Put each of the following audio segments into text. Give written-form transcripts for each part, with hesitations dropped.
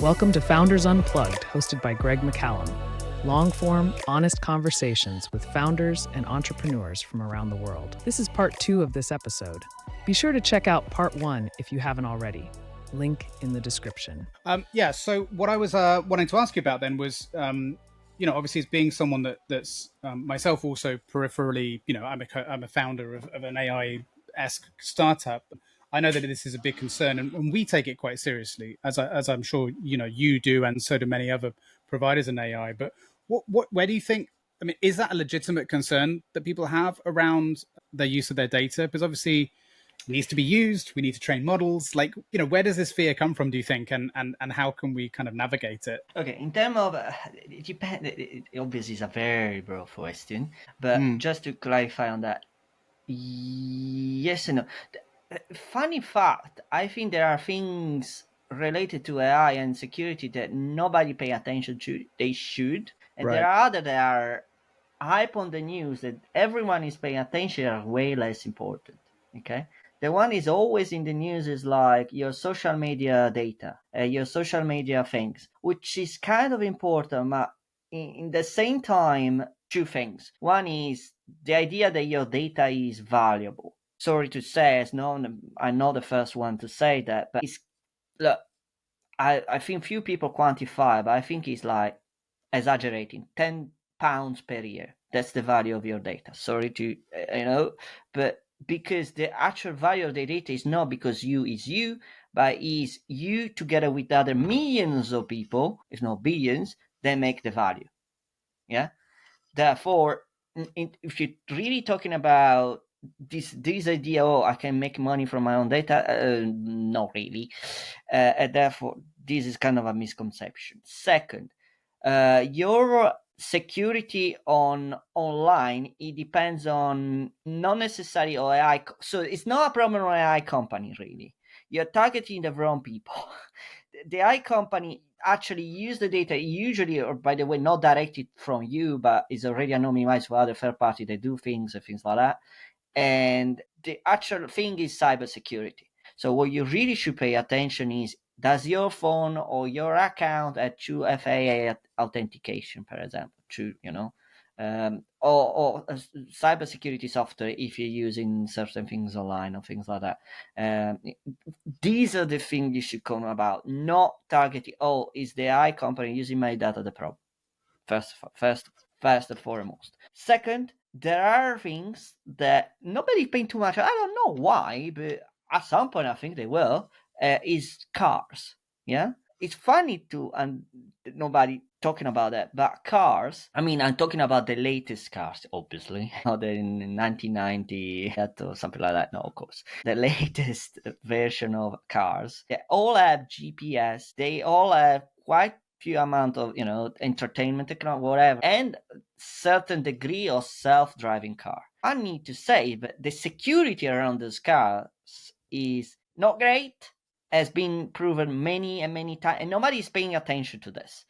Welcome to Founders Unplugged, hosted by Greg McCallum. Long-form, honest conversations with founders and entrepreneurs from around the world. This is part 2 of this episode. Be sure to check out part 1 if you haven't already. Link in the description. So what I was wanting to ask you about then was, obviously as being someone that's myself also peripherally, I'm a founder of an AI-esque startup. I know that this is a big concern, and we take it quite seriously, as I'm sure you do, and so do many other providers in AI. But where do you think? I mean, is that a legitimate concern that people have around their use of their data? Because obviously, it needs to be used. We need to train models. Where does this fear come from? Do you think, and how can we kind of navigate it? Okay, in terms of it depends. Obviously, it's a very broad question, but just to clarify on that, yes and no. Funny fact, I think there are things related to AI and security that nobody pay attention to. They should, and Right. there are other that are hype on the news that everyone is paying attention are way less important. Okay. The one is always in the news is like your social media data, your social media things, which is kind of important, but in the same time, two things. One is the idea that your data is valuable. Sorry to say, I'm not the first one to say that, but look, I think few people quantify, but I think it's like exaggerating, £10 per year. That's the value of your data. Sorry to, but because the actual value of the data is not because you is you, but is you together with other millions of people, if not billions, that make the value. Yeah. Therefore, if you're really talking about this idea, I can make money from my own data, not really. Therefore, this is kind of a misconception. Second, your security online, it depends on not necessarily AI. So it's not a problem on AI company, really. You're targeting the wrong people. The AI company actually use the data usually, or by the way, not directed from you, but is already anonymized for other third party. They do things and things like that. And the actual thing is cybersecurity. So what you really should pay attention is, does your phone or your account have true FAA authentication, for example, or cybersecurity software if you're using certain things online or things like that. These are the things you should come about, not targeting, is the AI company using my data the problem? First and foremost. Second, there are things that nobody paying too much. I don't know why, but at some point I think they will. Is cars. Yeah, it's funny and nobody talking about that. But cars, I mean, I'm talking about the latest cars, obviously, not the 1990 or something like that. No, of course, the latest version of cars. They all have GPS. They all have quite few amount of entertainment technology, whatever, and certain degree of self-driving car. I need to say, but the security around those cars is not great, has been proven many and many times, and nobody is paying attention to this.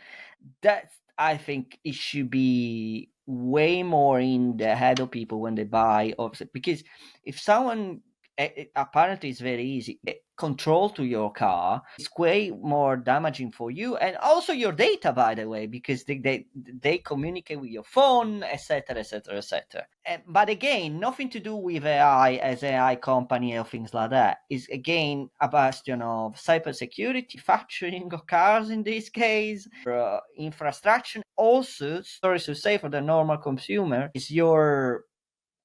That, I think, it should be way more in the head of people when they buy, because if someone, apparently it's very easy, control to your car, it's way more damaging for you and also your data, by the way, because they communicate with your phone, etc, etc, etc. But again, nothing to do with AI as AI company or things like that. It's again a bastion of cybersecurity, factoring of cars in this case, infrastructure. Also, sorry to say, for the normal consumer, is your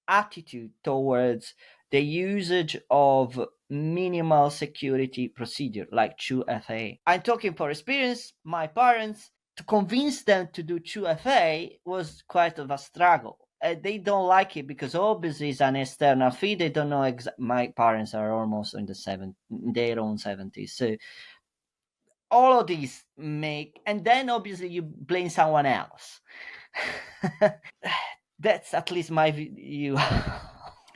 attitude towards the usage of minimal security procedure like 2FA. I'm talking for experience. My parents, to convince them to do 2FA was quite of a struggle. They don't like it because obviously it's an external fee. They don't know my parents are almost in their own 70s. So all of these and then obviously you blame someone else. That's at least my view.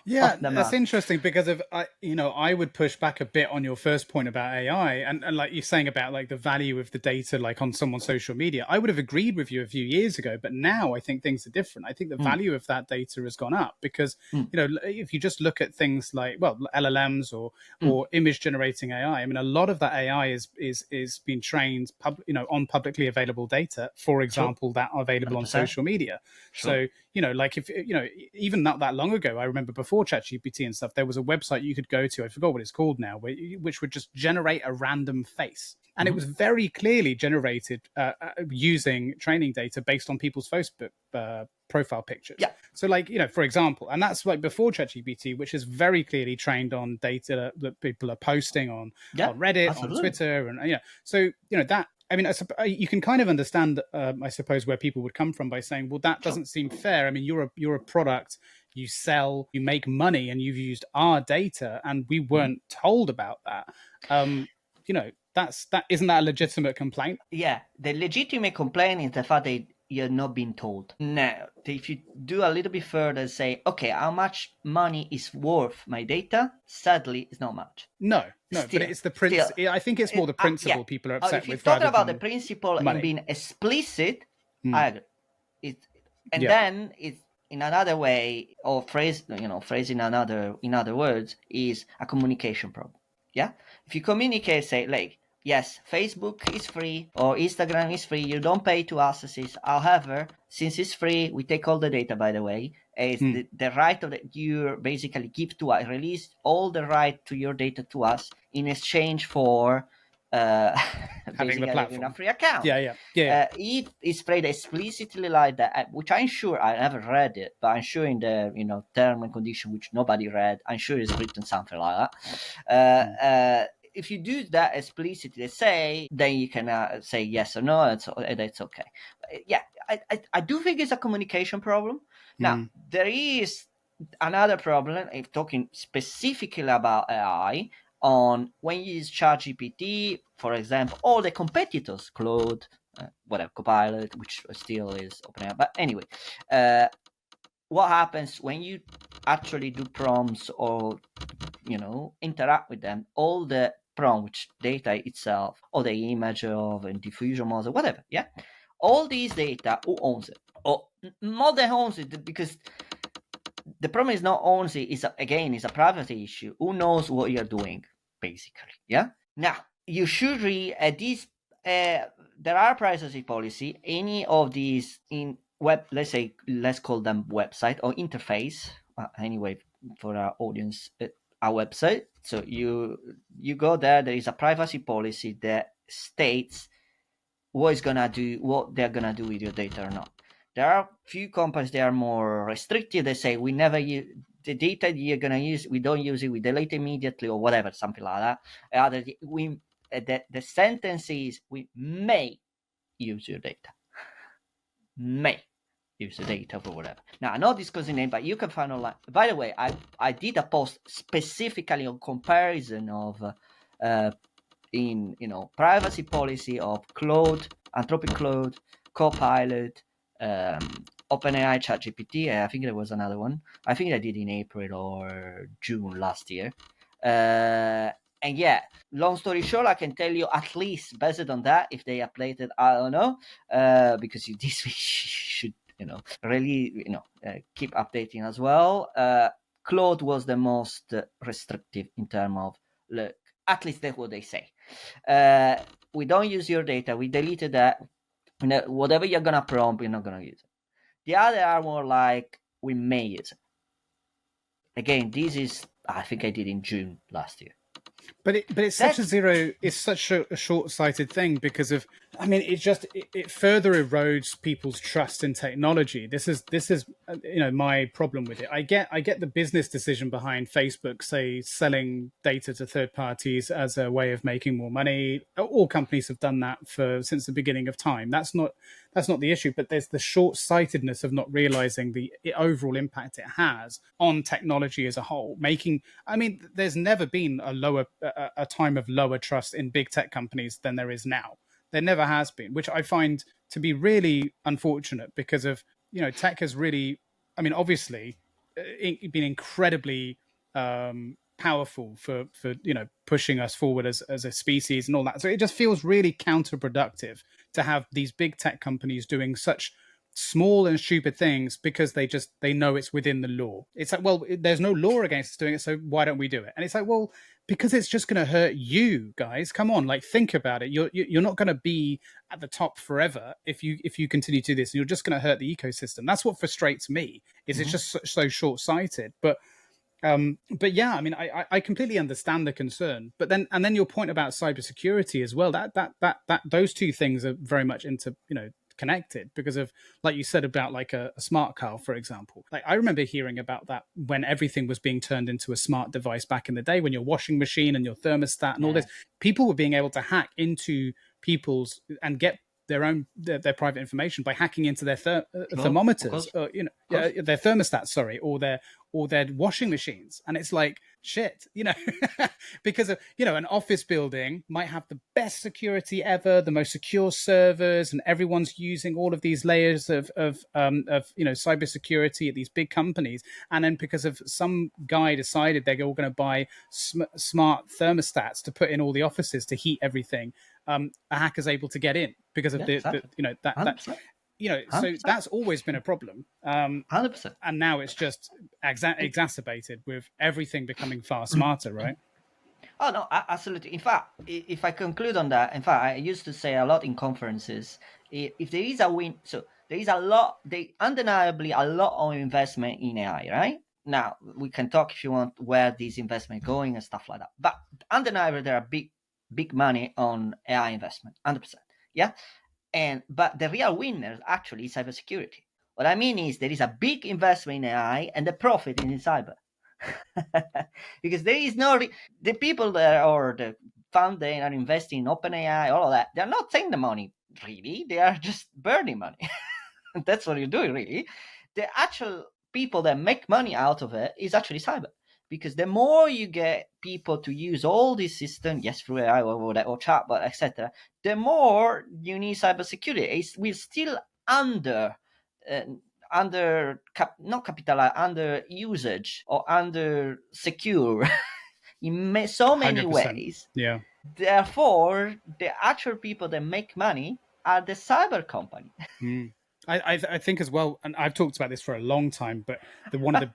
Yeah, off the that's mark. interesting because I would push back a bit on your first point about AI and like you're saying about like the value of the data, like on someone's social media. I would have agreed with you a few years ago, but now I think things are different. I think the value of that data has gone up because, if you just look at things like, well, LLMs or image generating AI, I mean, a lot of that AI is being trained, on publicly available data, for example, that are available on 100%. social media. Sure. So, like if, even not that long ago, I remember before ChatGPT and stuff, there was a website you could go to, I forgot what it's called now, which would just generate a random face. And it was very clearly generated using training data based on people's Facebook profile pictures. Yeah. So like, for example, and that's like before ChatGPT, which is very clearly trained on data that people are posting on Reddit, absolutely. on Twitter. And, so, that, I mean, you can kind of understand, I suppose, where people would come from by saying, well, that doesn't seem fair. I mean, you're a product, you sell, you make money, and you've used our data, and we weren't told about that. Isn't that a legitimate complaint? Yeah, the legitimate complaint is the fact that you're not being told. Now, if you do a little bit further, say, okay, how much money is worth my data? Sadly, it's not much. No, but it's the principle. I think it's more the principle people are upset if you're with. talking about the principle money. in being explicit, I agree. Then it's in another way, or phrase in other words, is a communication problem. Yeah, if you communicate, say like, yes, Facebook is free or Instagram is free, you don't pay to access it. However, since it's free, we take all the data, by the way. It's the right of that you basically give to us, release all the right to your data to us in exchange for having the platform, a free account. Yeah. It is phrased explicitly like that, which I'm sure I haven't read it, but I'm sure in the term and condition, which nobody read, I'm sure it's written something like that. If you do that explicitly, then you can say yes or no. That's okay. I do think it's a communication problem. Now, there is another problem, if talking specifically about AI, on when you use ChatGPT, for example, or the competitors, Claude, whatever, Copilot, which still is OpenAI. But anyway, what happens when you actually do prompts or interact with them? All the prompt, which data itself, or the image of a diffusion model, whatever, all these data, who owns it? Or more than owns it, because the problem is not owns it, is a privacy issue. Who knows what you're doing, basically? Now, you should read these. There are privacy policy. Any of these in web, let's call them website or interface. Anyway, for our audience, our website. So you go there. There is a privacy policy that states what they're gonna do with your data or not. There are few companies that are more restrictive. They say we never use the data you're gonna use. We don't use it. We delete immediately or whatever, something like that. The sentence is we may use your data. May use the data for whatever. Now, I'm not discussing it, but you can find online. By the way, I did a post specifically on comparison of in privacy policy of Claude, Anthropic Claude, Copilot, OpenAI, ChatGPT. I think there was another one. I think I did in April or June last year. And long story short, I can tell you at least based on that, if they updated it, I don't know, because this week should really keep updating as well. Claude was the most restrictive in terms of, look, at least that's what they say. We don't use your data. We deleted that. Whatever you're gonna prompt, we're not gonna use it. The other are more like we may use it. Again, this is I think I did in June last year. But it's such a short-sighted thing because of, I mean, it further erodes people's trust in technology. This is my problem with it. I get the business decision behind Facebook, say, selling data to third parties as a way of making more money. All companies have done that since the beginning of time. That's not the issue, but there's the short-sightedness of not realizing the overall impact it has on technology as a whole. There's never been a time of lower trust in big tech companies than there is now. There never has been, which I find to be really unfortunate because of, tech has really, obviously been incredibly powerful for pushing us forward as a species and all that. So it just feels really counterproductive to have these big tech companies doing such small and stupid things because they know it's within the law. It's like, well, there's no law against us doing it, so why don't we do it? And it's like, well, because it's just going to hurt you guys. Come on, like, think about it. You're not going to be at the top forever if you continue to do this. You're just going to hurt the ecosystem. That's what frustrates me. Is It's just so short-sighted. But yeah, I mean, I completely understand the concern. But then your point about cybersecurity as well. That those two things are very much connected because of, like you said, about like a smart car, for example. Like, I remember hearing about that when everything was being turned into a smart device back in the day, when your washing machine and your thermostat and all this, people were being able to hack into people's and get their private information by hacking into their thermometers, their thermostats, sorry, or their washing machines. And it's like, shit, because of, an office building might have the best security ever, the most secure servers, and everyone's using all of these layers of cybersecurity at these big companies. And then because of some guy decided they're all going to buy smart thermostats to put in all the offices to heat everything, a hacker's able to get in because of so that's always been a problem. 100%. And now it's just exacerbated with everything becoming far smarter, right? Oh, no, absolutely. In fact, if I conclude on that, in fact, I used to say a lot in conferences, if there is a win, so there is undeniably a lot of investment in AI, right? Now, we can talk if you want where this investment is going and stuff like that. But undeniably, there are big money on AI investment, 100%. Yeah. But the real winner actually is cybersecurity. What I mean is there is a big investment in AI and the profit is in cyber. Because there is the people that or the fund they are investing in OpenAI, all of that, they're not taking the money really. They are just burning money. That's what you're doing really. The actual people that make money out of it is actually cyber. Because the more you get people to use all these systems, yes, through AI or chatbot, etc., the more you need cybersecurity. We're still under usage or under secure in so many 100%. ways. Yeah. Therefore, the actual people that make money are the cyber company. I think as well, and I've talked about this for a long time, but one of the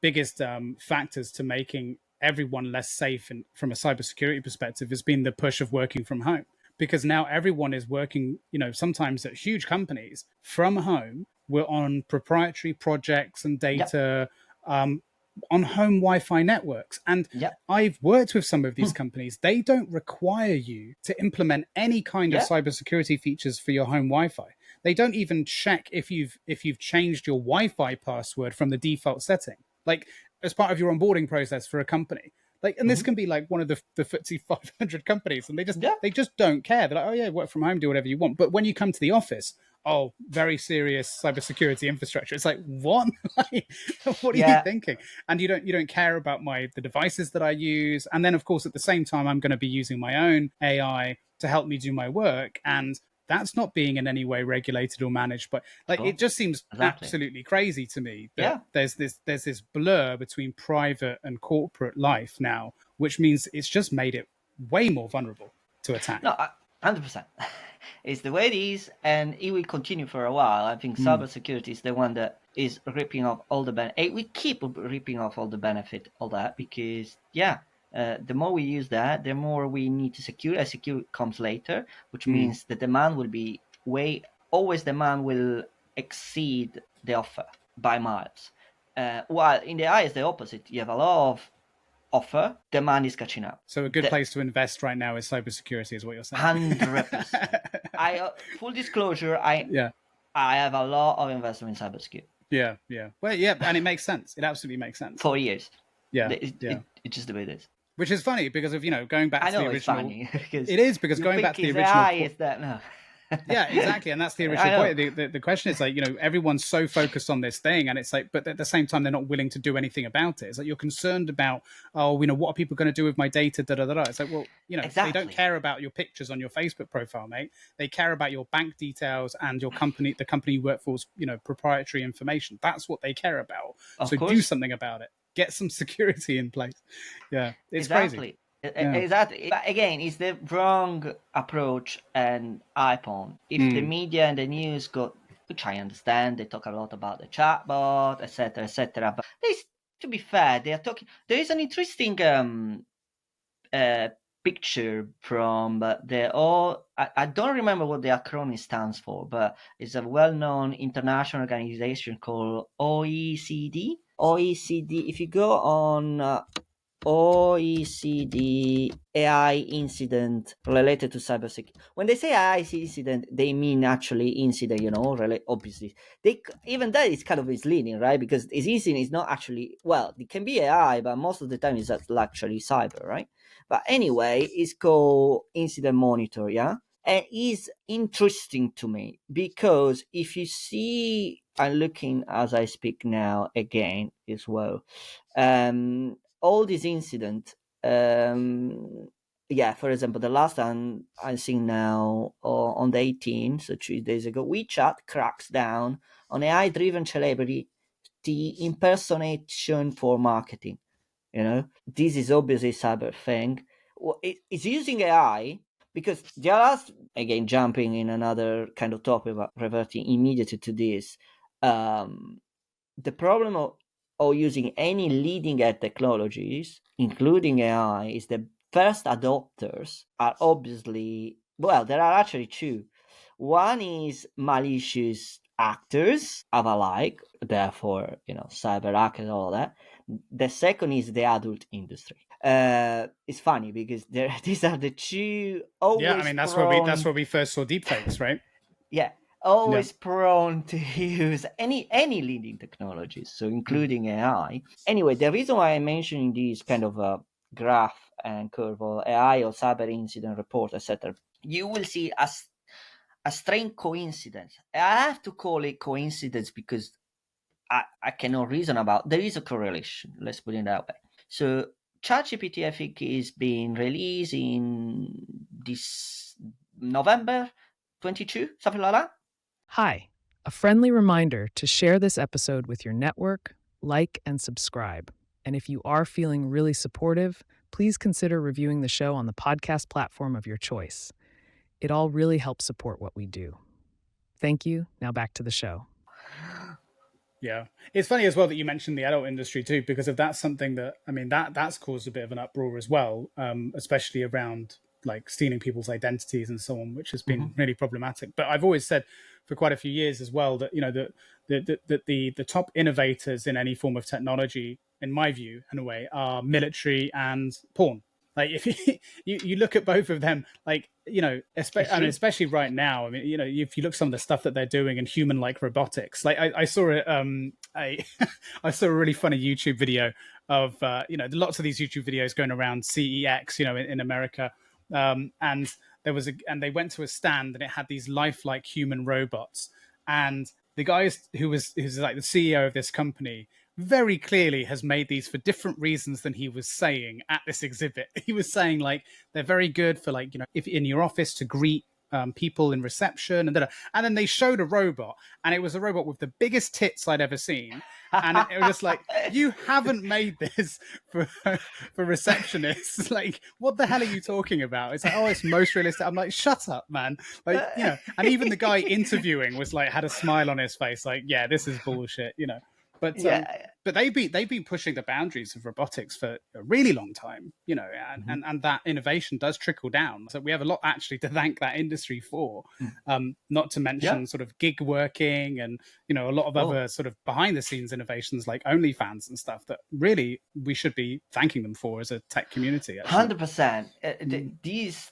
biggest factors to making everyone less safe from a cybersecurity perspective has been the push of working from home. Because now everyone is working, sometimes at huge companies from home. We're on proprietary projects and data, on home Wi-Fi networks. And I've worked with some of these companies. They don't require you to implement any kind of cybersecurity features for your home Wi-Fi. They don't even check if you've changed your Wi-Fi password from the default setting, like as part of your onboarding process for a company. Like, and this can be like one of the FTSE 500 companies, and they just don't care. They're like, oh yeah, work from home, do whatever you want. But when you come to the office, oh, very serious cybersecurity infrastructure. It's like, what? What are you thinking? And you don't care about the devices that I use. And then, of course, at the same time, I'm going to be using my own AI to help me do my work, and that's not being in any way regulated or managed. But it just seems absolutely crazy to me that there's this blur between private and corporate life now, which means it's just made it way more vulnerable to attack. No, 100%. It's the way it is, and it will continue for a while. I think cybersecurity is the one that is ripping off all the benefit. We keep ripping off all the benefit, all that, because the more we use that, the more we need to secure. Secure comes later, which means the demand will be demand will exceed the offer by miles. While in the AI is the opposite. You have a lot of offer, demand is catching up. So a good place to invest right now is cybersecurity, is what you're saying. 100%. Full disclosure, I have a lot of investment in cybersecurity. Yeah. Well, yeah, and it makes sense. It absolutely makes sense. 4 years. Yeah. It's just the way it is. Which is funny because of, going back to the original. It's funny because it is because going back to the original. Is that no. Yeah, exactly. And that's the original point. The question is like, everyone's so focused on this thing, and it's like, but at the same time, they're not willing to do anything about it. It's like you're concerned about, what are people going to do with my data? Da da da da. It's like, well, they don't Exactly. care about your pictures on your Facebook profile, mate. They care about your bank details and your company, the company you work for's, proprietary information. That's what they care about. Of So do course. something about it. Get some security in place. Yeah, it's crazy. Exactly. Yeah. Exactly. But again, it's the wrong approach and iPhone. If the media and the news got, which I understand, they talk a lot about the chatbot, etc., etc. But to be fair, they are talking. There is an interesting picture from I don't remember what the acronym stands for, but it's a well-known international organization called OECD. OECD. If you go on OECD AI incident related to cybersecurity. When they say AI incident, they mean actually incident, obviously. Even that is kind of misleading, right? Because this incident is not actually, well, it can be AI, but most of the time it's actually cyber, right? But anyway, it's called incident monitor, yeah? And it's interesting to me because if you see, I'm looking as I speak now again as well, all these incidents, for example, the last one I'm seeing now on the 18th, so 3 days ago, WeChat cracks down on AI-driven celebrity impersonation for marketing. This is obviously a cyber thing. It's using AI because just again jumping in another kind of topic, but reverting immediately to this. The problem of using any leading edge technologies, including AI, is the first adopters are obviously, well, there are actually two. One is malicious actors of alike, therefore, cyber hackers, all that. The second is the adult industry. It's funny because these are the two always. Yeah, I mean that's where we first saw deepfakes, right? Yeah, always prone to use any leading technologies, so including AI. Anyway, the reason why I'm mentioning this kind of a graph and curve or AI or cyber incident report, etc., you will see a strange coincidence. I have to call it coincidence because I cannot reason about. There is a correlation. Let's put it that way. So ChatGPT, I think, is being released in this November 22, something like that. Hi, a friendly reminder to share this episode with your network, like, and subscribe. And if you are feeling really supportive, please consider reviewing the show on the podcast platform of your choice. It all really helps support what we do. Thank you. Now back to the show. Yeah, it's funny as well that you mentioned the adult industry too, because if that's something that, I mean, that's caused a bit of an uproar as well, especially around like stealing people's identities and so on, which has been really problematic. But I've always said for quite a few years as well that the top innovators in any form of technology, in my view, in a way, are military and porn. Like if you look at both of them, like especially right now. I mean, if you look at some of the stuff that they're doing in human-like robotics, like I saw it. I saw a really funny YouTube video of lots of these YouTube videos going around CEX, in America, and they went to a stand and it had these lifelike human robots, and the guy who's like the CEO of this company very clearly has made these for different reasons than he was saying at this exhibit. He was saying like they're very good for like, if in your office to greet people in reception and then they showed a robot, and it was a robot with the biggest tits I'd ever seen, and it was just like, you haven't made this for receptionists. Like, what the hell are you talking about? It's like, oh, it's most realistic. I'm like, shut up, man. Like, and even the guy interviewing was like, had a smile on his face, like, yeah, this is bullshit, But but they've been pushing the boundaries of robotics for a really long time, and that innovation does trickle down. So we have a lot actually to thank that industry for, not to mention sort of gig working and a lot of other sort of behind the scenes innovations like OnlyFans and stuff that really we should be thanking them for as a tech community. 100%.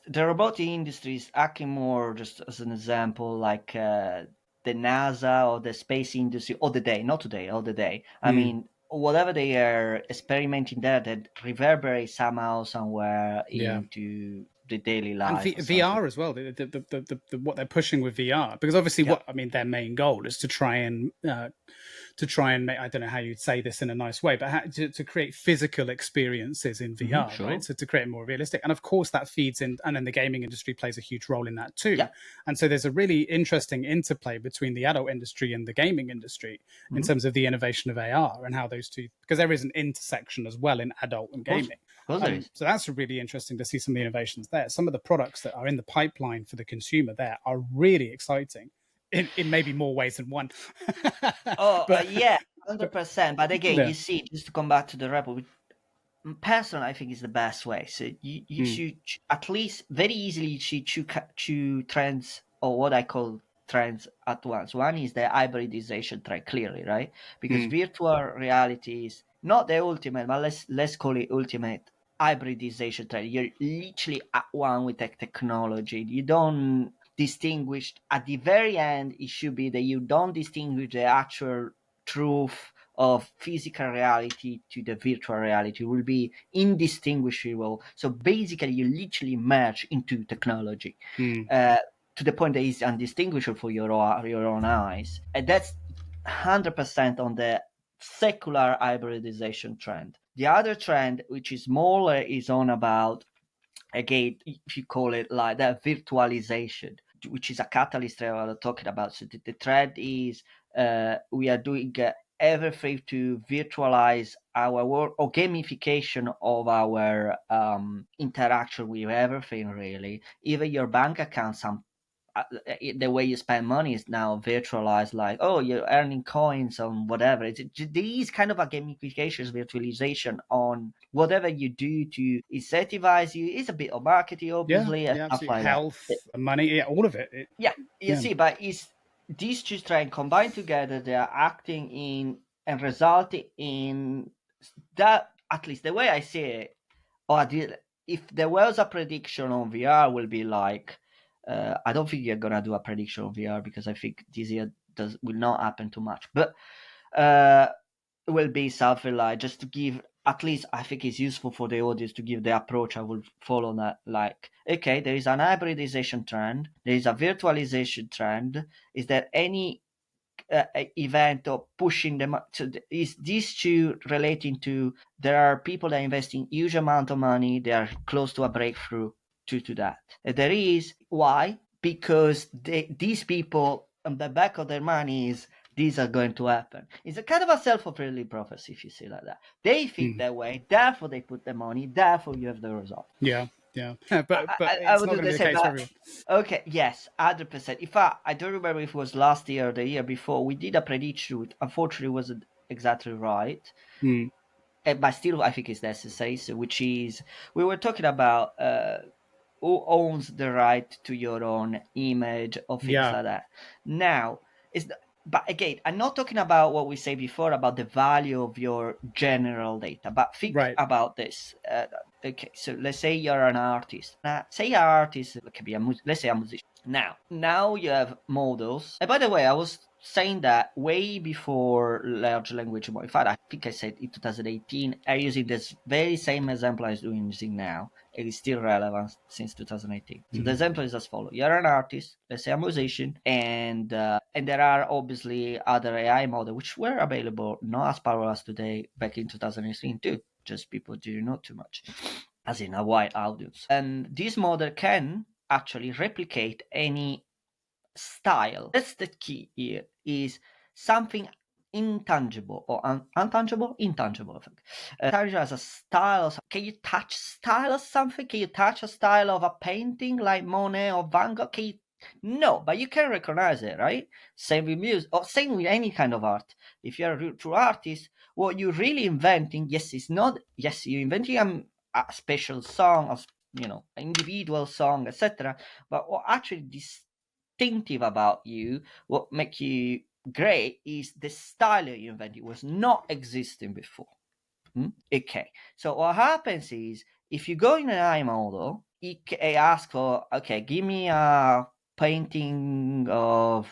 The robotic industry is acting more, just as an example, like the NASA or the space industry all the day, not today, all the day. I mean, whatever they are experimenting there, that reverberates somehow somewhere into the daily And life. VR as well, what they're pushing with VR, because obviously, their main goal is to try and make, I don't know how you'd say this in a nice way, but to create physical experiences in VR, sure. right? So to create more realistic, and of course that feeds in, and then the gaming industry plays a huge role in that too. Yeah. And so there's a really interesting interplay between the adult industry and the gaming industry in terms of the innovation of AR and how those two, because there is an intersection as well in adult and gaming. So that's really interesting to see some of the innovations there. Some of the products that are in the pipeline for the consumer there are really exciting in maybe more ways than one. Yeah, 100%. But again, you see, just to come back to the report, personally, I think is the best way. So you should at least very easily two trends, or what I call trends at once. One is the hybridization trend, clearly, right? Because virtual reality is not the ultimate, but let's call it ultimate hybridization trend. You're literally at one with the technology. You don't distinguish at the very end. It should be that you don't distinguish the actual truth of physical reality to the virtual reality. Will be indistinguishable. So basically, you literally merge into technology to the point that it's undistinguishable for your own eyes. And that's 100% on the secular hybridization trend. The other trend, which is more is on about, again, if you call it like that, virtualization, which is a catalyst that we're talking about. So the trend is we are doing everything to virtualize our work, or gamification of our interaction with everything, really. Even your bank account, the way you spend money is now virtualized, like, oh, you're earning coins on whatever. These kind of a gamification, virtualization on whatever you do to incentivize you. It's a bit of marketing, obviously, and stuff like health, that. Money, all of it. See, but it's these two trends combined together, they are acting in and resulting in that, at least the way I see it, or if there was a prediction on VR, will be like, I don't think you're gonna do a prediction on VR, because I think this year will not happen too much, but it will be something like, just to give, at least I think it's useful for the audience to give the approach I will follow, that, like, okay, there is an hybridization trend, there is a virtualization trend. Is there any event of pushing them up to is these two relating to, there are people that are investing huge amount of money, they are close to a breakthrough due to that. There is, why? Because these people, on the back of their money, is these are going to happen. It's a kind of a self-fulfilling prophecy, if you see like that. They think that way, therefore they put the money, therefore you have the result. But it's not going to be the case for everyone. Okay, yes, 100%. If I don't remember if it was last year or the year before, we did a prediction. Unfortunately, it wasn't exactly right. But still, I think it's necessary. So, which is, we were talking about who owns the right to your own image, or things like that. Now, but again, I'm not talking about what we said before about the value of your general data, but think about this. Okay, so let's say you're an artist. Say you're an artist, it can be let's say a musician. Now you have models. And by the way, I was saying that way before large language model. In fact, I think I said in 2018, I'm using this very same example I'm using now. It is still relevant since 2018. So the example is as follows. You're an artist, let's say a musician, and there are obviously other AI models which were available, not as powerful as today, back in 2018 too. Just people didn't know too much, as in a wide audience. And this model can actually replicate any style. That's the key here, is something intangible or intangible, I think. Intangible as a style. Can you touch style of something? Can you touch a style of a painting like Monet or Van Gogh? No, but you can recognize it, right? Same with music, or same with any kind of art. If you're a true artist, what you're really inventing, you're inventing a special song, an individual song, etc. But what actually distinctive about you, what makes you great, is the style you invented was not existing before. Okay, so what happens is, if you go in an AI model, it asks for, okay, give me a painting of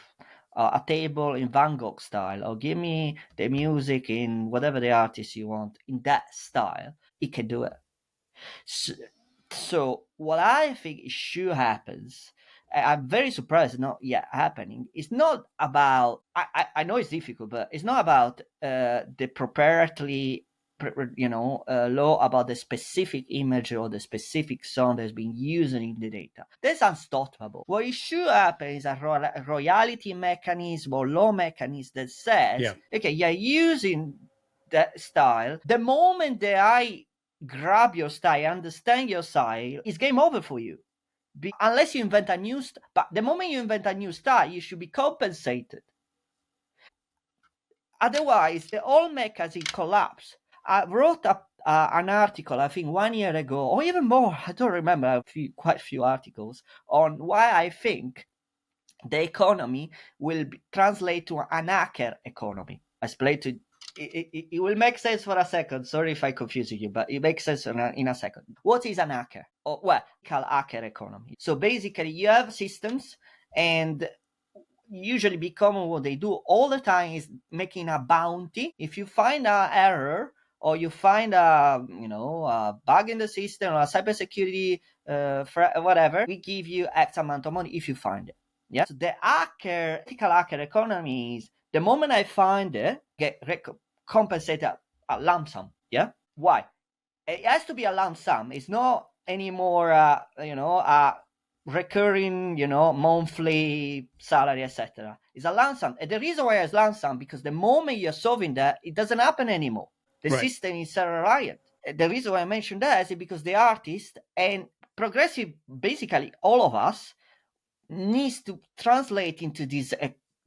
a table in Van Gogh style, or give me the music in whatever the artist you want in that style. It can do it. So So what I think should happens, I'm very surprised it's not yet happening. It's not about, I know it's difficult, but it's not about the proprietary, law about the specific image or the specific sound that's being used in the data. That's unstoppable. What it should happen is a royalty mechanism or law mechanism that says, okay, you're using that style. The moment that I grab your style, understand your style, it's game over for you. Unless you invent a new style. But the moment you invent a new style, you should be compensated. Otherwise, the whole mechanism collapse. I wrote an article, I think 1 year ago, or even more, I don't remember, quite a few articles, on why I think the economy will translate to an hacker economy. I explained to it will make sense for a second. Sorry if I confuse you, but it makes sense in a second. What is an hacker? Or called hacker economy. So basically, you have systems, and usually become what they do all the time is making a bounty. If you find an error or you find a bug in the system or a cybersecurity whatever, we give you X amount of money if you find it. Yeah. So the ethical hacker economy is the moment I find it, get compensated a lump sum. Yeah. Why? It has to be a lump sum. It's not anymore, recurring, monthly salary, etc. It's a lump sum. And the reason why it's lump sum, because the moment you're solving that, it doesn't happen anymore. The system is self-reliant. The reason why I mentioned that is because the artist and progressive, basically all of us, needs to translate into this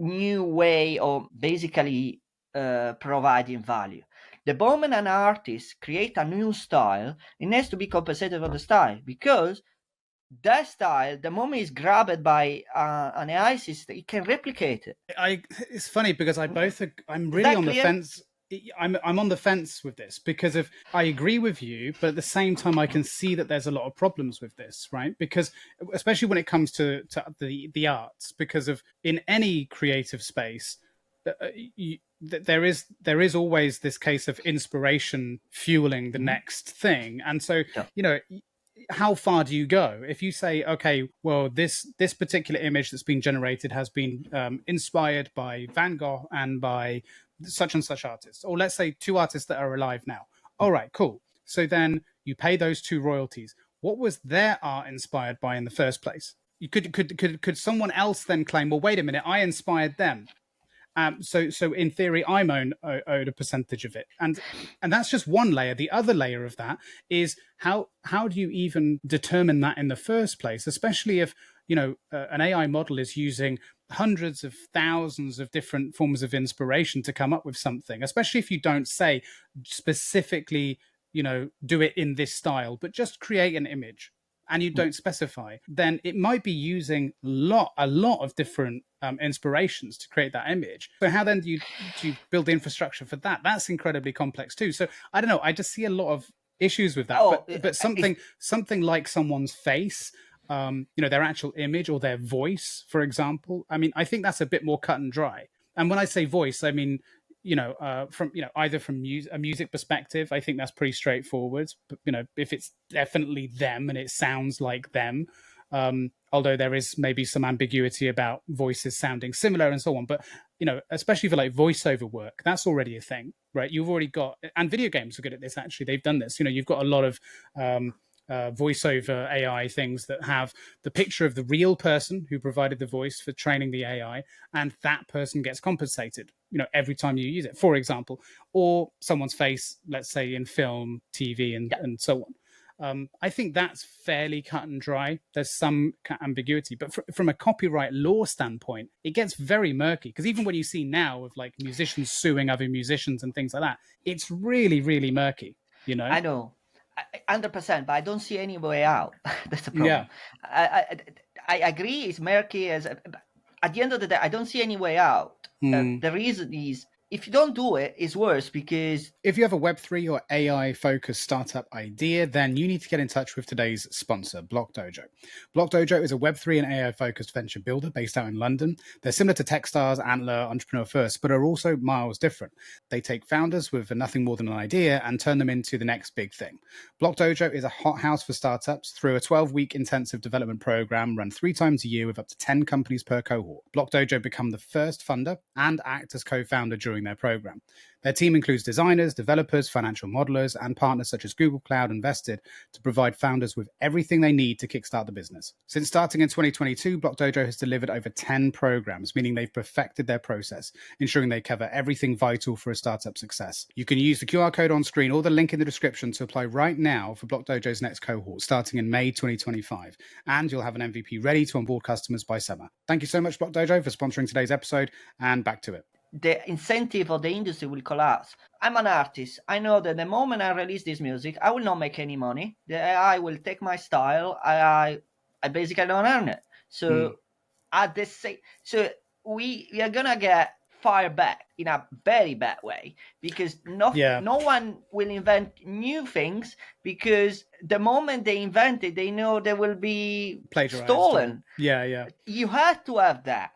new way of basically providing value. The moment an artist create a new style, it needs to be compensated for the style, because that style, the moment it's grabbed by an AI system, it can replicate it. It's funny because I'm really on the fence. I'm on the fence with this because I agree with you, but at the same time I can see that there's a lot of problems with this, right? Because especially when it comes to the arts, because in any creative space, there is always this case of inspiration fueling the next thing, and so how far do you go if you say, okay, well, this particular image that's been generated has been inspired by Van Gogh and by such and such artists, or let's say two artists that are alive now. All right, cool. So then you pay those two royalties. What was their art inspired by in the first place? You could someone else then claim, well, wait a minute, I inspired them. So in theory, I'm owed a percentage of it, and that's just one layer. The other layer of that is how do you even determine that in the first place? Especially if an AI model is using hundreds of thousands of different forms of inspiration to come up with something. Especially if you don't say specifically, do it in this style, but just create an image, and you don't specify, then it might be using a lot of different inspirations to create that image. So how then do you build the infrastructure for that? That's incredibly complex too. So I don't know. I just see a lot of issues with that. But something like someone's face, their actual image or their voice, for example. I mean, I think that's a bit more cut and dry. And when I say voice, I mean, from either from a music perspective, I think that's pretty straightforward. But if it's definitely them and it sounds like them, although there is maybe some ambiguity about voices sounding similar and so on. But especially for like voiceover work, that's already a thing, right? You've already got, and video games are good at this. Actually, they've done this. You've got a lot of voiceover AI things that have the picture of the real person who provided the voice for training the AI, and that person gets compensated, every time you use it, for example, or someone's face, let's say in film, TV, and so on. I think that's fairly cut and dry. There's some ambiguity, but from a copyright law standpoint, it gets very murky, because even when you see now of like musicians suing other musicians and things like that, it's really, really murky. I know. 100%, but I don't see any way out. That's the problem. Yeah. I agree. It's murky. At the end of the day, I don't see any way out. The reason is if you don't do it, it's worse, because if you have a Web3 or AI-focused startup idea, then you need to get in touch with today's sponsor, Dojo. Dojo is a Web3 and AI-focused venture builder based out in London. They're similar to Techstars, Antler, Entrepreneur First, but are also miles different. They take founders with nothing more than an idea and turn them into the next big thing. Dojo is a hothouse for startups through a 12-week intensive development program run 3 times a year with up to 10 companies per cohort. Dojo become the first funder and act as co-founder during their program. Their team includes designers, developers, financial modelers, and partners such as Google Cloud and Vested to provide founders with everything they need to kickstart the business. Since starting in 2022, Dojo has delivered over 10 programs, meaning they've perfected their process, ensuring they cover everything vital for a startup success. You can use the QR code on screen or the link in the description to apply right now for Dojo's next cohort, starting in May 2025, and you'll have an MVP ready to onboard customers by summer. Thank you so much, Dojo, for sponsoring today's episode, and back to it. The incentive of the industry will collapse. I'm an artist. I know that the moment I release this music, I will not make any money. The AI will take my style. I basically don't earn it. So at the same, so we are gonna get far back in a very bad way, because no one will invent new things, because the moment they invent it, they know they will be stolen. You have to have that.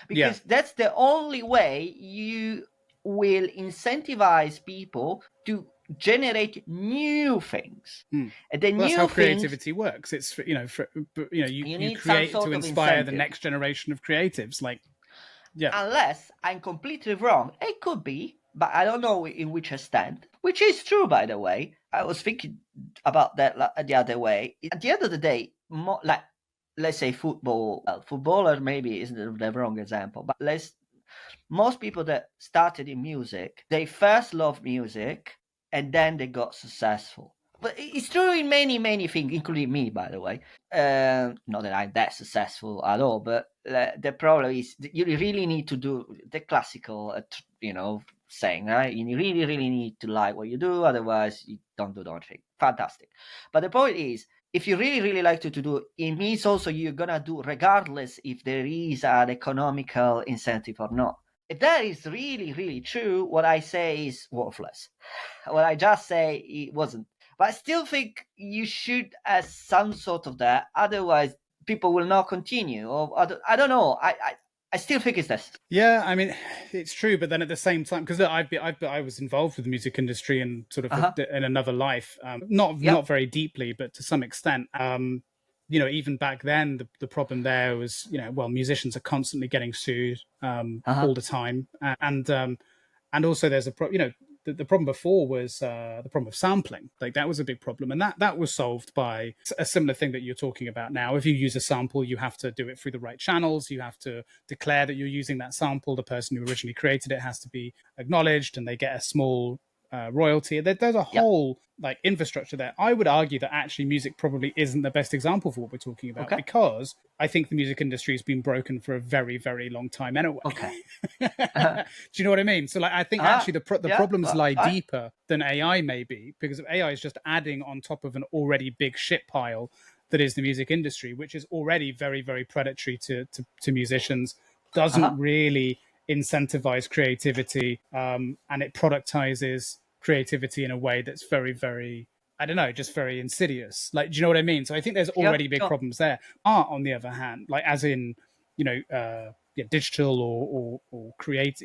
Because that's the only way you will incentivize people to generate new things. And then that's how creativity works. It's you create to inspire the next generation of creatives. Unless I'm completely wrong, it could be, but I don't know in which extent. Which is true, by the way. I was thinking about that the other way. At the end of the day, let's say football. Well, footballer maybe isn't the wrong example, but most people that started in music, they first loved music and then they got successful. But it's true in many, many things, including me, by the way. Not that I'm that successful at all, but the problem is you really need to do the classical, saying, right? You really, really need to like what you do, otherwise you don't do anything. Fantastic. But the point is, if you really, really like to do, it means also you're going to do regardless if there is an economical incentive or not. If that is really, really true, what I say is worthless. What I just say, it wasn't. But I still think you should have some sort of that. Otherwise, people will not continue. Or I don't know. I still think it's this. Yeah, I mean, it's true. But then at the same time, because I was involved with the music industry and sort of in another life, not very deeply, but to some extent. Even back then, the problem there was, musicians are constantly getting sued all the time, and also there's a the problem before was the problem of sampling. Like, that was a big problem, and that was solved by a similar thing that you're talking about now. If you use a sample, you have to do it through the right channels. You have to declare that you're using that sample. The person who originally created it has to be acknowledged, and they get a small royalty. There's a whole infrastructure there. I would argue that actually music probably isn't the best example for what we're talking about, because I think the music industry has been broken for a very, very long time anyway. Do you know what I mean? So I think actually the problems lie deeper than AI maybe, because AI is just adding on top of an already big shit pile that is the music industry, which is already very, very predatory to musicians, doesn't really incentivize creativity, and it productizes creativity in a way that's very, very, I don't know, just very insidious. Do you know what I mean? So I think there's already big problems there. Art, on the other hand, as in, digital or create,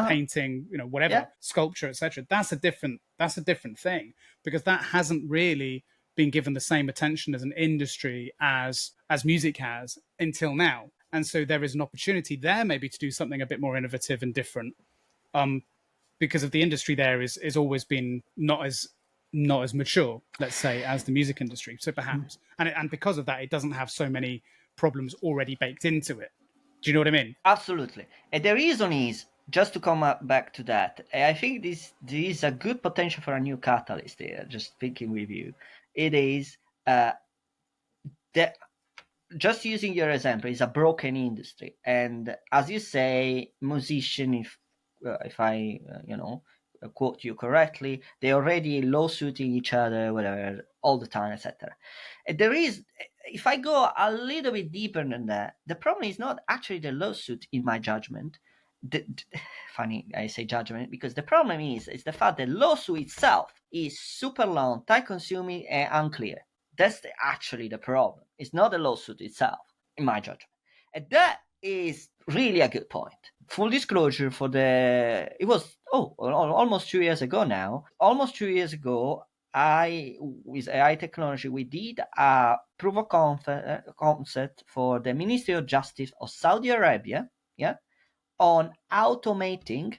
painting, whatever, sculpture, etc. That's a different thing, because that hasn't really been given the same attention as an industry as music has until now. And so there is an opportunity there maybe to do something a bit more innovative and different, because of the industry there is always been not as mature, let's say, as the music industry. So perhaps, and because of that, it doesn't have so many problems already baked into it. Do you know what I mean? Absolutely. And the reason is, just to come back to that, I think there is a good potential for a new catalyst here. Just thinking with you, it is that, just using your example, is a broken industry, and as you say, musician, if I quote you correctly, they already lawsuiting each other, whatever, all the time, etc. There is, if I go a little bit deeper than that, the problem is not actually the lawsuit, in my judgment. funny I say judgment, because the problem is the fact that lawsuit itself is super long, time consuming, and unclear. That's actually the problem. It's not the lawsuit itself, in my judgment. And that is really a good point. Full disclosure, it was almost 2 years ago now. Almost 2 years ago, with AI technology, we did a proof of concept for the Ministry of Justice of Saudi Arabia, on automating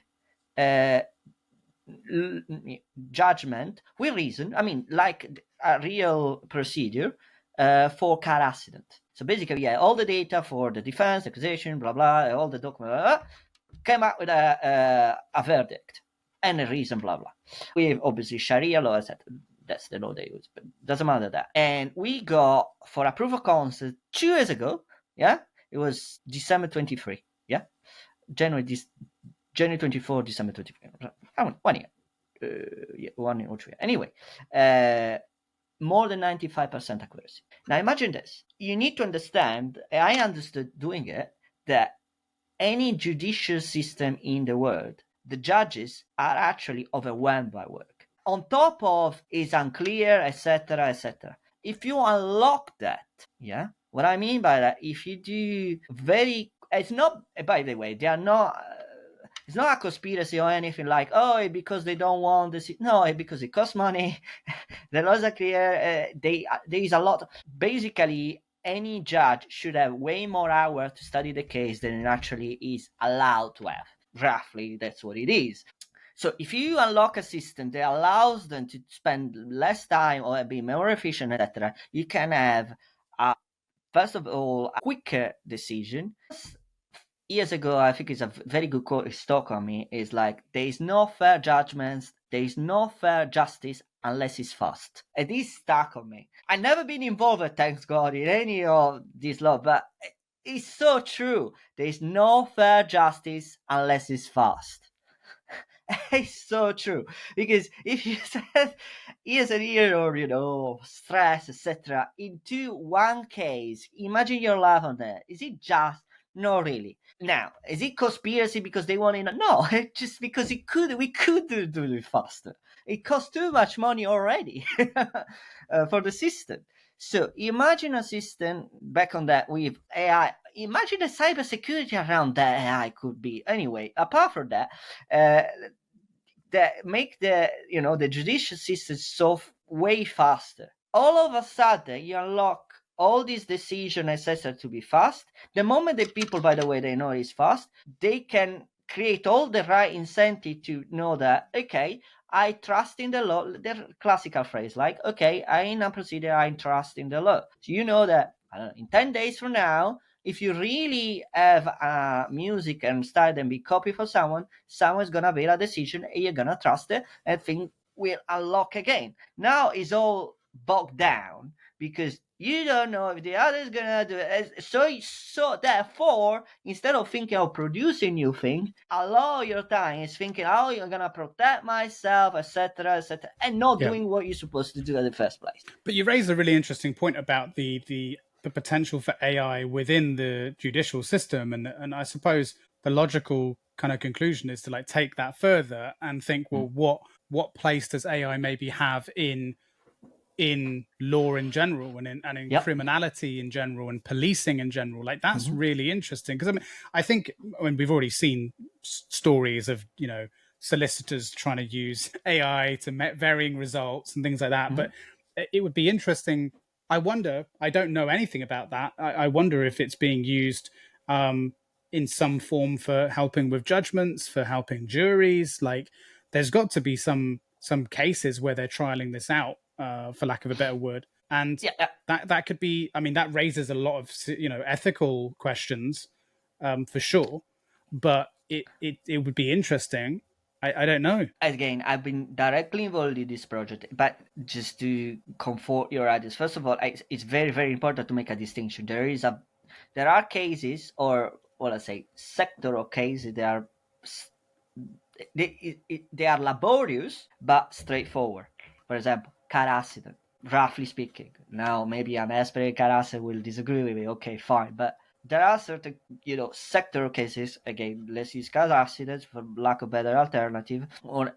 judgment with reason. I mean, like a real procedure for car accident. So basically, all the data for the defense, accusation, blah blah, all the documents, came out with a verdict and a reason, blah blah. We have obviously Sharia law, etc. That's the law they use, but doesn't matter that. And we got for a proof of concept 2 years ago. It was December 23. January 24, December 23. 1 year. 1 year or 2 years. Anyway, more than 95% accuracy. Now imagine this. You need to understand, I understood doing it, that any judicial system in the world, the judges are actually overwhelmed by work. On top of is unclear, etc., etc. If you unlock that, what I mean by that, if you do it's not, by the way, they are not, it's not a conspiracy or anything like, because they don't want this. No, because it costs money. The laws are clear. There is a lot. Basically, any judge should have way more hours to study the case than it actually is allowed to have. Roughly, that's what it is. So if you unlock a system that allows them to spend less time or be more efficient, etc., you can have, first of all, a quicker decision. Years ago, I think it's a very good quote in Stockholm, is like, there is no fair judgments, there is no fair justice unless it's fast. And this stuck on me. I've never been involved, thanks God, in any of this law, but it's so true. There is no fair justice unless it's fast. It's so true, because if you said years and years or stress, etc., into one case, imagine your life on that. Is it just? No, really. Now, is it conspiracy because they want to know? No, just because we could do it faster. It costs too much money already for the system. So imagine a system back on that with AI. Imagine the cybersecurity around that AI could be. Anyway, apart from that, that make the judicial system so way faster. All of a sudden, you unlock all these decisions necessary to be fast. The moment the people, by the way, they know it's fast, they can create all the right incentive to know that, okay, I trust in the law. The classical phrase, like, okay, I in a procedure, I trust in the law. So you know that, I don't know, in 10 days from now, if you really have music and style and be copy for someone's gonna make a decision and you're gonna trust it, and things will unlock again. Now it's all bogged down because you don't know if the other is gonna do it. So therefore, instead of thinking of producing new things, a lot of your time is thinking how you're gonna protect myself, etc., and not doing what you're supposed to do in the first place. But you raise a really interesting point about the potential for AI within the judicial system, and I suppose the logical kind of conclusion is to take that further and think, well, what place does AI maybe have in law in general and in criminality in general and policing in general? That's really interesting, because I think we've already seen stories of solicitors trying to use AI to varying results and things like that, but it would be interesting. I wonder, I don't know anything about that. I wonder if it's being used in some form for helping with judgments, for helping juries. There's got to be some cases where they're trialing this out, for lack of a better word. And that could be, that raises a lot of ethical questions, for sure. But it would be interesting. I don't know. Again, I've been directly involved in this project, but just to comfort your audience, first of all, it's very, very important to make a distinction. There are cases, or let's say sectoral cases, they are laborious but straightforward. For example, car accident, roughly speaking. Now, maybe an expert in car accident will disagree with me. Okay, fine, but there are certain, sector cases, again, let's discuss accidents for lack of better alternative, or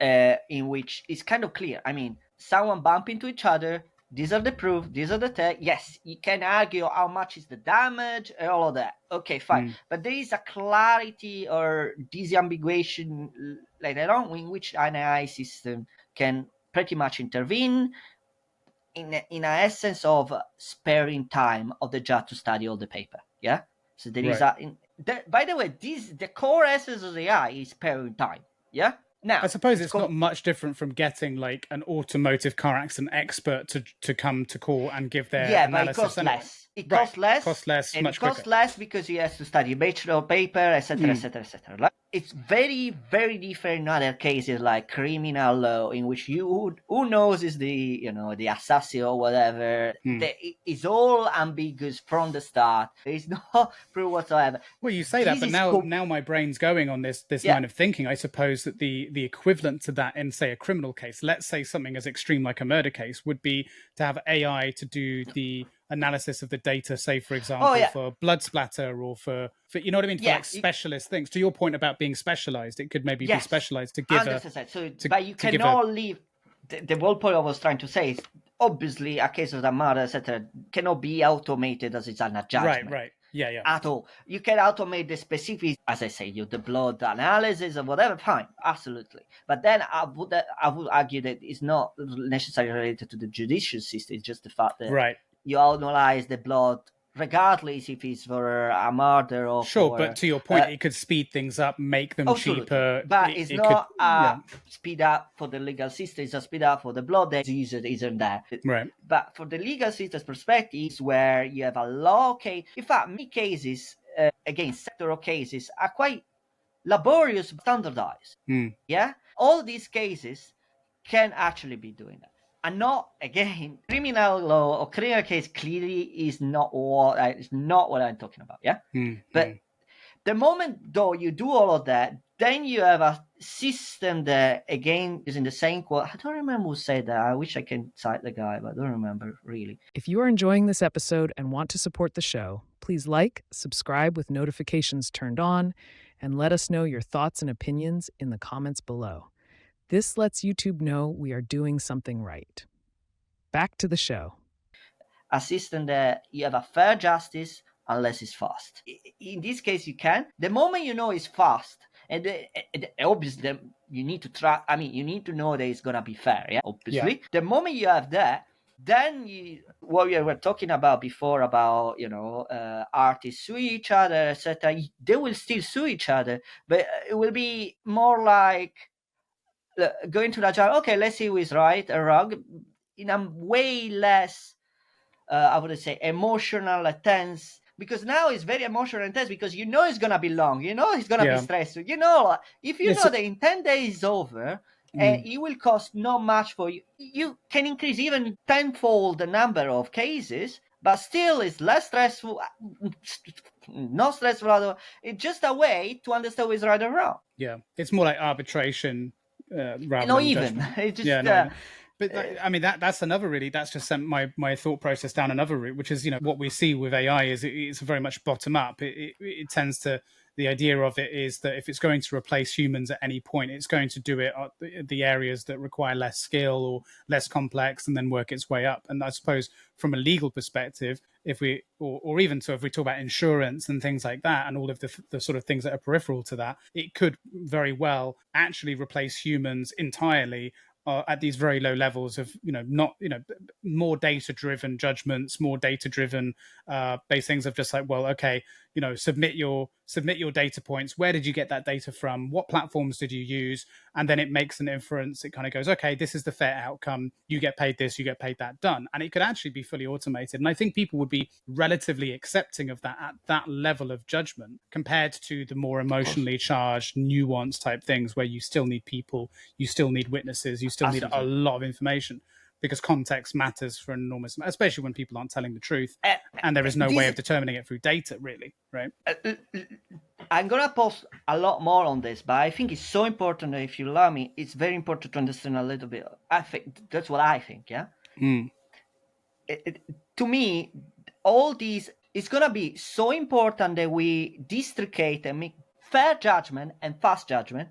in which it's kind of clear. I mean, someone bump into each other, these are the proof, these are the tech. Yes, you can argue how much is the damage and all of that. Okay, fine. But there is a clarity or disambiguation later on in which an AI system can pretty much intervene in an essence of sparing time of the judge to study all the paper. Yeah. So there is by the way, the core essence of the AI is sparing time. Yeah. Now, I suppose it's not much different from getting like an automotive car accident expert to come to court and give their analysis. But it costs anyway. less. It costs less, and it costs less because he has to study a bachelor paper, etc., etc., etc. Like, it's very, very different in other cases like criminal law, in which who knows is the the assassin or whatever. It's all ambiguous from the start. There is no proof whatsoever. Well, you say that, but now my brain's going on this line of thinking. I suppose that the equivalent to that in, say, a criminal case, let's say something as extreme like a murder case, would be to have AI to do the analysis of the data, say, for example, for blood splatter or for you know what I mean, for like specialist things. To your point about being specialized, it could maybe be specialized to give 100%. But you cannot leave. The whole point I was trying to say is obviously a case of the murder, etc., cannot be automated as it's an judgment. Right. Yeah. At all. You can automate the specific, as I say, the blood analysis or whatever, fine, absolutely. But then I would argue that it's not necessarily related to the judicial system. It's just the fact that you analyze the blood regardless if it's for a murder or but to your point, it could speed things up, make them cheaper. But it's not a speed up for the legal system, it's a speed up for the blood that isn't there. Right. But for the legal system's perspective, it's where you have a law case. In fact, many cases, again, sectoral cases, are quite laborious, standardized. Yeah? All these cases can actually be doing that. And not, again, criminal law or criminal case clearly is not what I'm talking about. Yeah. But the moment though you do all of that, then you have a system that, again, using the same quote. I don't remember who said that. I wish I can cite the guy, but I don't remember really. If you are enjoying this episode and want to support the show, please like, subscribe with notifications turned on, and let us know your thoughts and opinions in the comments below. This lets YouTube know we are doing something right. Back to the show. A system that you have a fair justice unless it's fast. In this case, you can. The moment you know it's fast, and obviously you need to try. I mean, you need to know that it's gonna be fair. Yeah, obviously. The moment you have that, then what we were talking about before about artists sue each other, etc. They will still sue each other, but it will be more like going to the judge. Okay, let's see who is right or wrong, in a way less, I would say, emotional, tense. Because now it's very emotional and tense because it's gonna be long. It's gonna be stressful. If you know that in 10 days is over, it will cost not much for you. You can increase even tenfold the number of cases, but still it's less stressful. Not stressful at all. It's just a way to understand what's right or wrong. Yeah, it's more like arbitration rather not than even. Judgment. It's just But I mean, that's another really, that's just sent my thought process down another route, which is, what we see with AI is it's very much bottom up. It tends to, the idea of it is that if it's going to replace humans at any point, it's going to do it at the areas that require less skill or less complex and then work its way up. And I suppose from a legal perspective, if we, or even so, if we talk about insurance and things like that, and all of the sort of things that are peripheral to that, it could very well actually replace humans entirely at these very low levels of, more data-driven judgments, more data-driven based things of just like, well, okay, submit your data points. Where did you get that data from? What platforms did you use? And then it makes an inference. It kind of goes, okay, this is the fair outcome. You get paid this, you get paid that, done. And it could actually be fully automated. And I think people would be relatively accepting of that at that level of judgment compared to the more emotionally charged, nuanced type things where you still need people, you still need witnesses, you still need a lot of information. Because context matters for an enormous amount, especially when people aren't telling the truth, and there is no way of determining it through data, really, right? I'm gonna post a lot more on this, but I think it's so important that if you allow me, it's very important to understand a little bit. I think that's what I think. Yeah. To me, all these it's going to be so important that we districate and make fair judgment and fast judgment.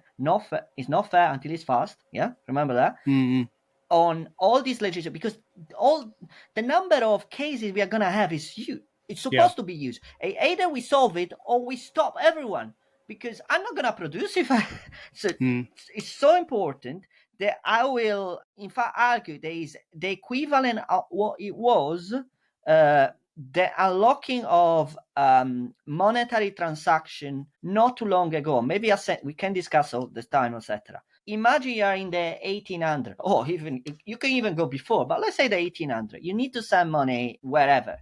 It's not fair until it's fast. Yeah, remember that. Mm-hmm. On all these legislation, because all the number of cases we are going to have is huge. It's supposed to be huge. Either we solve it or we stop everyone, because I'm not going to produce if I. So it's so important that I will, in fact, argue there is the equivalent of what it was. The unlocking of monetary transaction not too long ago. Maybe we can discuss all the time, etc. Imagine you are in the 1800, or even you can even go before, but let's say the 1800. You need to send money wherever,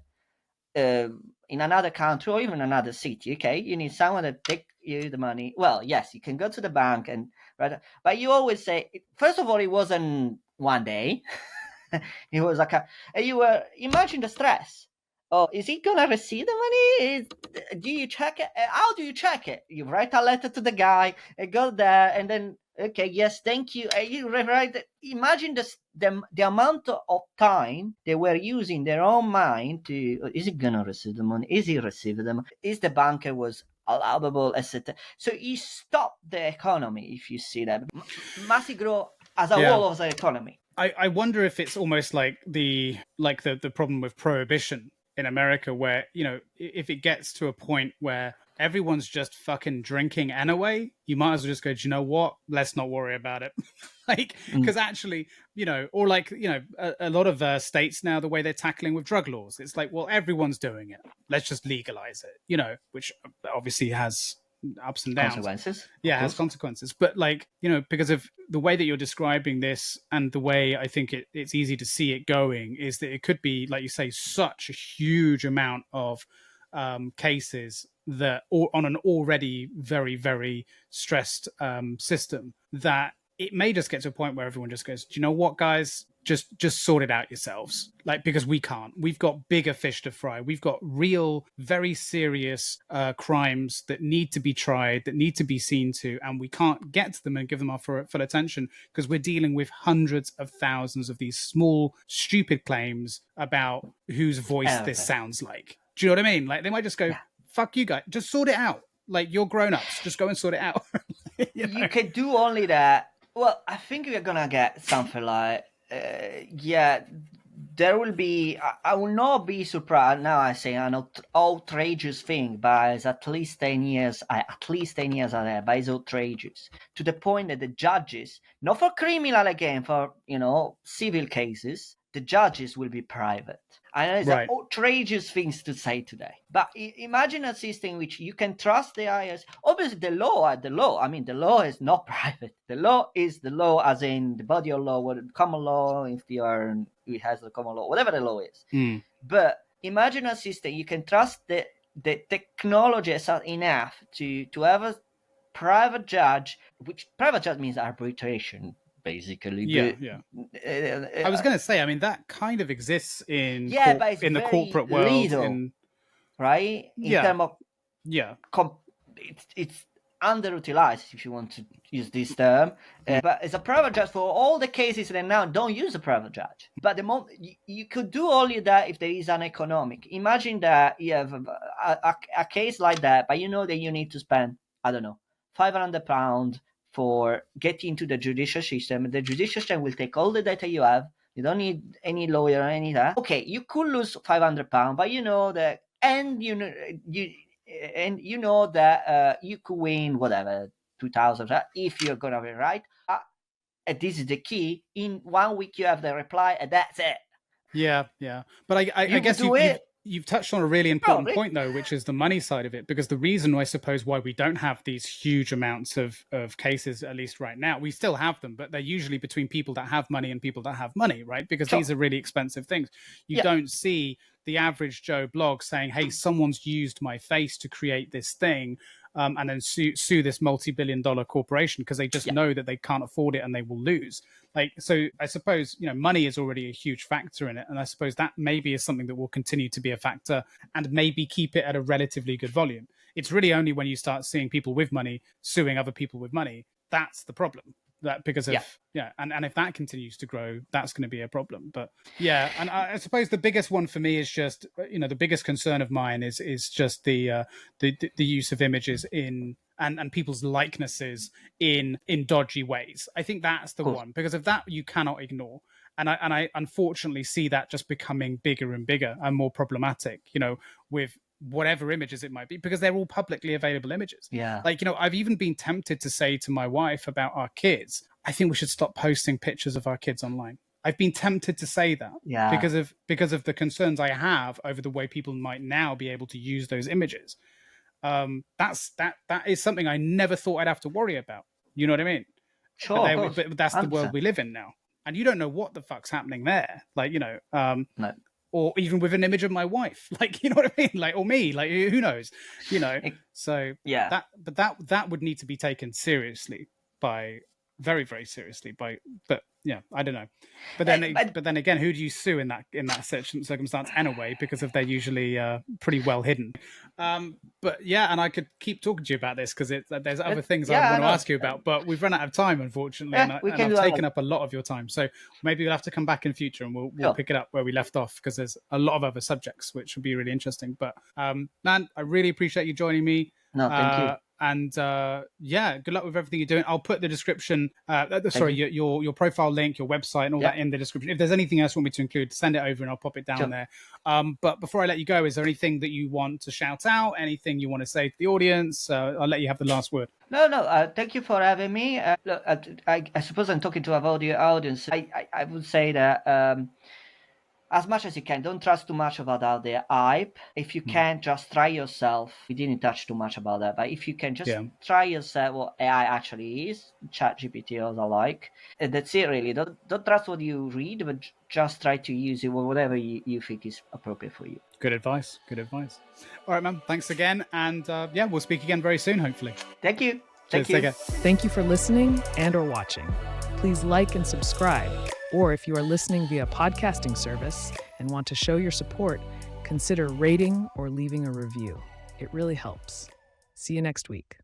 in another country or even another city. Okay, you need someone to take you the money. Well, yes, you can go to the bank and right, but you always say, first of all, it wasn't one day. It was like imagine the stress. Oh, is he gonna receive the money? Do you check it? How do you check it? You write a letter to the guy, go there, and then okay, yes, thank you. You write. Imagine the amount of time they were using their own mind to. Is he gonna receive the money? Is he receiving them? Is the banker was allowable, etc. So he stopped the economy. If you see that, massive growth as a whole of the economy. I wonder if it's almost like the problem with prohibition in America, where, you know, if it gets to a point where everyone's just fucking drinking anyway, you might as well just go, do you know what? Let's not worry about it. Like, because actually, you know, or like, you know, a lot of states now, the way they're tackling with drug laws, it's like, well, everyone's doing it. Let's just legalize it, you know, which obviously has ups and downs. Consequences. Yeah, it has consequences. But like, you know, because of the way that you're describing this and the way I think it's easy to see it going, is that it could be, like you say, such a huge amount of cases that on an already very, very stressed system, that it may just get to a point where everyone just goes, do you know what, guys? Just sort it out yourselves. Like, because we can't. We've got bigger fish to fry. We've got real, very serious crimes that need to be tried, that need to be seen to, and we can't get to them and give them our full attention because we're dealing with hundreds of thousands of these small, stupid claims about whose voice this sounds like. Do you know what I mean? Like, they might just go, fuck you guys, just sort it out. Like, you're grown-ups, just go and sort it out. You can do only that. Well, I think we're gonna get something like, there will be, I will not be surprised. Now I say an outrageous thing, but it's at least 10 years ahead, but it's outrageous. To the point that the judges, not for criminal again, for, you know, civil cases, the judges will be private. I know it's an outrageous things to say today, but imagine a system in which you can trust the IS. Obviously, the law. I mean, the law is not private. The law is the law, as in the body of law, what common law, if it has the common law, whatever the law is. But imagine a system you can trust the technology enough to have a private judge, which private judge means arbitration. Basically, I was going to say, I mean, that kind of exists in the corporate world, legal, right? In terms of it's underutilized, if you want to use this term. But as a private judge, for all the cases that now don't use a private judge. But the moment you could do only that if there is an economic. Imagine that you have a case like that, but you know that you need to spend, I don't know, £500 for getting into the judicial system. The judicial system will take all the data you have. You don't need any lawyer or any of that. Okay, you could lose £500, but you know that, and you know that you could win whatever 2,000 if you're gonna be right. And this is the key. In 1 week, you have the reply, and that's it. Yeah. But I guess you've touched on a really important point, though, which is the money side of it. Because the reason, I suppose, why we don't have these huge amounts of cases, at least right now, we still have them, but they're usually between people that have money and people that have money, right? Because these are really expensive things. You don't see the average Joe blog saying, hey, someone's used my face to create this thing, and then sue this multi-billion-dollar corporation because they just know that they can't afford it and they will lose. Like, so I suppose, you know, money is already a huge factor in it. And I suppose that maybe is something that will continue to be a factor and maybe keep it at a relatively good volume. It's really only when you start seeing people with money suing other people with money, that's the problem. that because of and if that continues to grow, that's going to be a problem. But and I suppose the biggest one for me is just the biggest concern of mine is just the use of images in and people's likenesses in dodgy ways. I think that's the one, because of that you cannot ignore. And I unfortunately see that just becoming bigger and bigger and more problematic, with whatever images it might be, because they're all publicly available images. Like, I've even been tempted to say to my wife about our kids, I think we should stop posting pictures of our kids online. I've been tempted to say that because of the concerns I have over the way people might now be able to use those images. That is something I never thought I'd have to worry about. You know what I mean? Sure. But that's the world we live in now. And you don't know what the fuck's happening there. Like, No. Or even with an image of my wife, like, you know what I mean? Like, or me, like, who knows, so that would need to be taken seriously very, very seriously but I don't know. But then again, who do you sue in that circumstance anyway? Because they're usually pretty well hidden. But and I could keep talking to you about this because there's other things I want to ask you about, but we've run out of time, unfortunately, and I've taken up a lot of your time. So maybe we'll have to come back in future and we'll pick it up where we left off, because there's a lot of other subjects which would be really interesting. But man, I really appreciate you joining me. No, thank you. And good luck with everything you're doing. I'll put the description, your profile link, your website, and all that in the description. If there's anything else you want me to include, send it over and I'll pop it down there. But before I let you go, is there anything that you want to shout out? Anything you want to say to the audience? I'll let you have the last word. No. Thank you for having me. Look, I suppose I'm talking to about the audience. I would say that as much as you can, don't trust too much about the hype. If you can, just try yourself. We didn't touch too much about that, but if you can just try yourself what AI actually is, ChatGPT or the like, that's it really. Don't trust what you read, but just try to use it whatever you think is appropriate for you. Good advice. All right, man. Thanks again. And we'll speak again very soon, hopefully. Thank you. Cheers, take care. Thank you for listening and or watching. Please like and subscribe. Or if you are listening via podcasting service and want to show your support, consider rating or leaving a review. It really helps. See you next week.